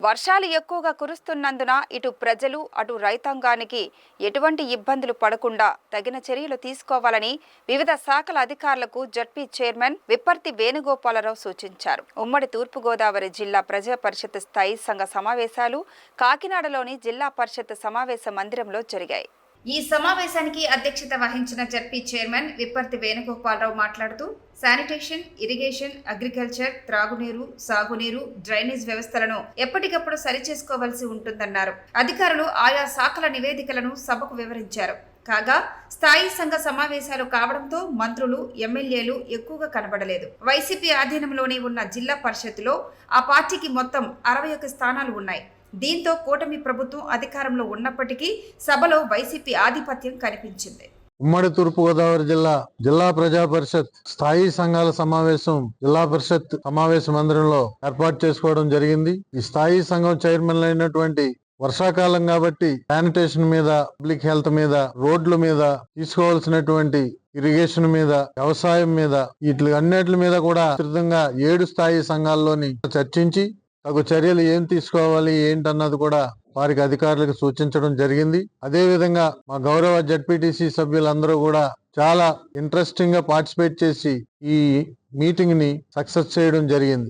వర్షాలు ఎక్కువగా కురుస్తున్నందున ఇటు ప్రజలు అటు రైతాంగానికి ఎటువంటి ఇబ్బందులు పడకుండా తగిన చర్యలు తీసుకోవాలని వివిధ శాఖల అధికారులకు జడ్పీ చైర్మన్ విప్పర్తి వేణుగోపాలరావు సూచించారు. ఉమ్మడి తూర్పుగోదావరి జిల్లా ప్రజా పరిషత్ స్థాయి సంఘ సమావేశాలు కాకినాడలోని జిల్లా పరిషత్ సమావేశ మందిరంలో జరిగాయి. ఈ సమావేశానికి అధ్యక్షత వహించిన జడ్పీ చైర్మన్ విప్పర్తి వేణుగోపాలరావు మాట్లాడుతూ శానిటేషన్, ఇరిగేషన్, అగ్రికల్చర్, త్రాగునీరు, సాగునీరు, డ్రైనేజ్ వ్యవస్థలను ఎప్పటికప్పుడు సరిచేసుకోవాల్సి ఉంటుందన్నారు. అధికారులు ఆయా శాఖల నివేదికలను సభకు వివరించారు. కాగా స్థాయి సంఘ సమావేశాలు కావడంతో మంత్రులు, ఎమ్మెల్యేలు ఎక్కువగా కనబడలేదు. వైసీపీ ఆధీనంలోనే ఉన్న జిల్లా పరిషత్తులో ఆ పార్టీకి మొత్తం 61 స్థానాలు ఉన్నాయి. దీంతో కూటమి ప్రభుత్వం అధికారంలో ఉన్నప్పటికీ సభలో వైసీపీ ఆధిపత్యం కనిపించింది. ఉమ్మడి తూర్పుగోదావరి జిల్లా ప్రజా పరిషత్ స్థాయి సంఘాల సమావేశం జిల్లా పరిషత్ సమావేశ మందిరంలో ఏర్పాటు చేసుకోవడం జరిగింది. ఈ స్థాయి సంఘం చైర్మన్ అయినటువంటి వర్షాకాలం కాబట్టి శానిటేషన్ మీద, పబ్లిక్ హెల్త్ మీద, రోడ్ల మీద తీసుకోవాల్సినటువంటి ఇరిగేషన్ మీద, వ్యవసాయం మీద, వీటి అన్నిటి మీద కూడా విస్తృతంగా 7 స్థాయి సంఘాల్లోని చర్చించి తగు చర్యలు ఏం తీసుకోవాలి ఏంటన్నది కూడా వారికి అధికారులకు సూచించడం జరిగింది. అదే విధంగా మా గౌరవ జడ్పీటీసీ సభ్యులందరూ కూడా చాలా ఇంట్రెస్టింగ్ గా పార్టిసిపేట్ చేసి ఈ మీటింగ్ ని సక్సెస్ చేయడం జరిగింది.